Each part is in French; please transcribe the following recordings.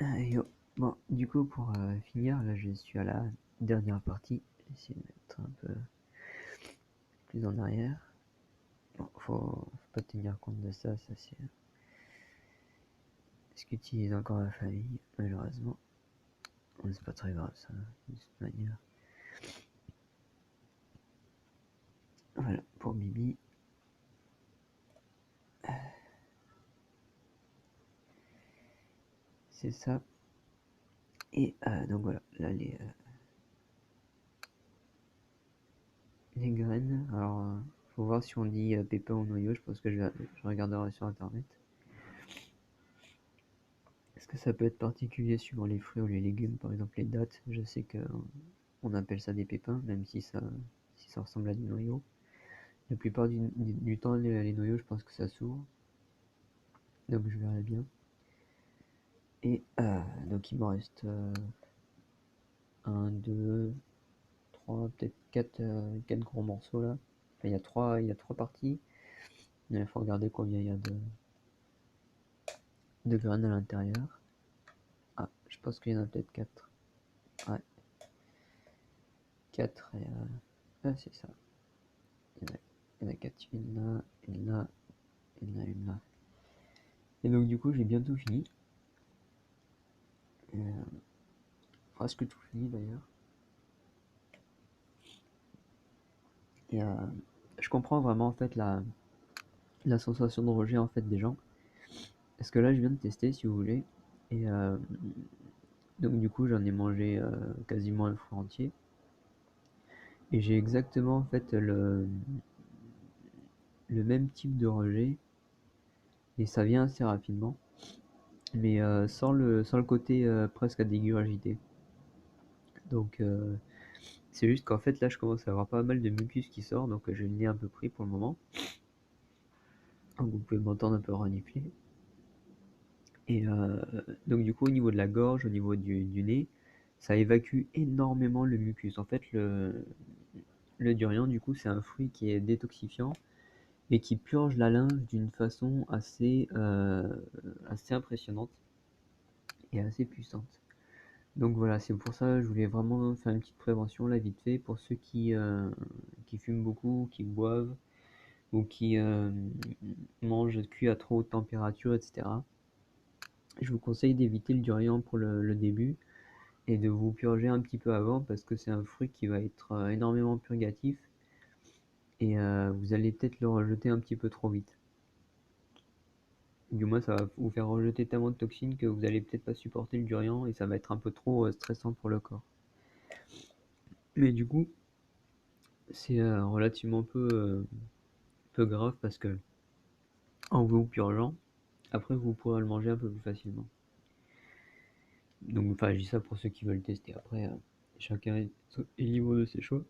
Yo. Bon, du coup, pour finir, là, je suis à la dernière partie. J'essaie de mettre un peu plus en arrière. Bon, faut pas tenir compte de ça, ça c'est ce qu'utilise encore la famille, malheureusement. Mais c'est pas très grave, ça, de toute manière. Voilà, pour Bibi. C'est ça. Et donc voilà, là, les graines. Alors, faut voir si on dit pépin ou noyau. Je pense que je regarderai sur internet. Est-ce que ça peut être particulier suivant les fruits ou les légumes? Par exemple, les dattes, je sais que on appelle ça des pépins, même si ça ressemble à des noyaux. La plupart du temps, les noyaux, je pense que ça s'ouvre. Donc je verrai bien. Et donc il me reste 1, 2, 3, peut-être 4 gros morceaux là. Enfin, il y a 3 parties. Il faut regarder combien il y a de graines à l'intérieur. Ah, je pense qu'il y en a peut-être 4. Ouais, 4 et ah, c'est ça. Il y en a 4, une là, une là, une là, une là. Et donc du coup j'ai bientôt fini. Presque tout fini d'ailleurs. Et je comprends vraiment en fait la sensation de rejet en fait des gens. Parce que là je viens de tester si vous voulez. Et donc du coup j'en ai mangé quasiment un fruit entier. Et j'ai exactement en fait le même type de rejet. Et ça vient assez rapidement. Mais sans le côté presque à dégurgiter. Donc c'est juste qu'en fait là je commence à avoir pas mal de mucus qui sort. Donc j'ai le nez un peu pris pour le moment. Donc vous pouvez m'entendre un peu renifler. Et donc du coup au niveau de la gorge, au niveau du nez, ça évacue énormément le mucus. En fait le durian du coup c'est un fruit qui est détoxifiant et qui purge la lymphe d'une façon assez impressionnante et assez puissante. Donc voilà, c'est pour ça que je voulais vraiment faire une petite prévention là vite fait pour ceux qui fument beaucoup, qui boivent ou qui mangent cuit à trop haute température, etc. Je vous conseille d'éviter le durian pour le début et de vous purger un petit peu avant parce que c'est un fruit qui va être énormément purgatif et vous allez peut-être le rejeter un petit peu trop vite. Du moins ça va vous faire rejeter tellement de toxines que vous allez peut-être pas supporter le durian et ça va être un peu trop stressant pour le corps. Mais du coup c'est relativement peu grave parce que en vous purgeant, après vous pourrez le manger un peu plus facilement. Donc enfin je dis ça pour ceux qui veulent tester. Après chacun est libre de ses choix.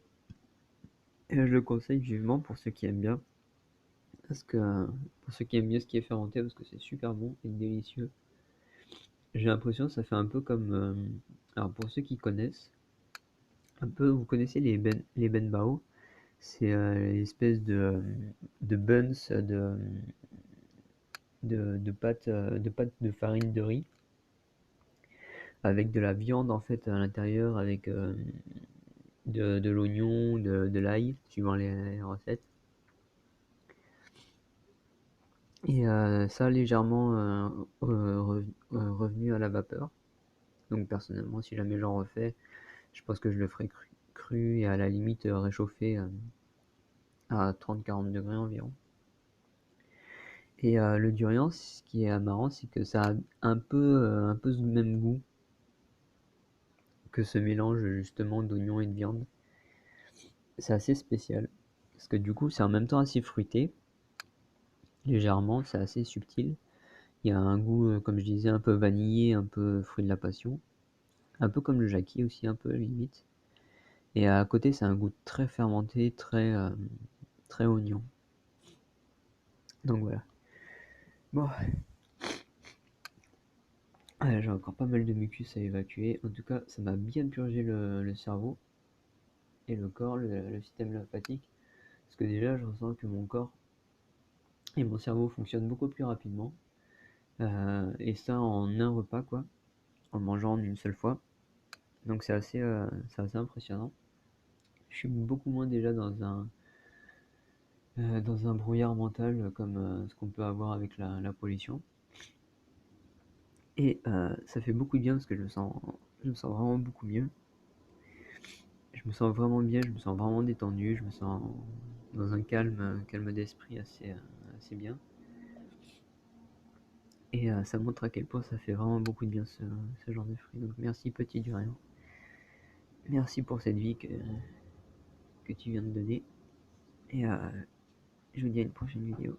Et je le conseille vivement pour ceux qui aiment bien. Parce que pour ceux qui aiment bien ce qui est fermenté, parce que c'est super bon et délicieux. J'ai l'impression que ça fait un peu comme. Alors pour ceux qui connaissent, un peu, vous connaissez les benbao. C'est l'espèce de buns de pâte de farine de riz avec de la viande en fait à l'intérieur, avec de l'oignon, de l'ail, suivant les recettes. Et ça légèrement revenu à la vapeur. Donc personnellement, si jamais j'en refais, je pense que je le ferai cru et à la limite réchauffé à 30-40 degrés environ. Et le durian, ce qui est marrant, c'est que ça a un peu ce même goût que ce mélange justement d'oignons et de viande. C'est assez spécial. Parce que du coup, c'est en même temps assez fruité, légèrement, c'est assez subtil. Il y a un goût, comme je disais, un peu vanillé, un peu fruit de la passion. Un peu comme le jacquier aussi, un peu limite. Et à côté, c'est un goût très fermenté, très oignon. Donc voilà. Bon, j'ai encore pas mal de mucus à évacuer. En tout cas, ça m'a bien purgé le cerveau et le corps, le système lymphatique. Parce que déjà, je ressens que mon corps et mon cerveau fonctionnent beaucoup plus rapidement. Et ça en un repas, quoi. en le mangeant en une seule fois. Donc c'est assez impressionnant. Je suis beaucoup moins déjà dans un brouillard mental comme ce qu'on peut avoir avec la pollution. Et ça fait beaucoup de bien parce que je me sens vraiment beaucoup mieux. Je me sens vraiment bien, je me sens vraiment détendu, je me sens dans un calme d'esprit assez bien. Et ça montre à quel point ça fait vraiment beaucoup de bien ce genre de fruits. Donc merci Petit Durian. Merci pour cette vie que tu viens de donner. Et je vous dis à une prochaine vidéo.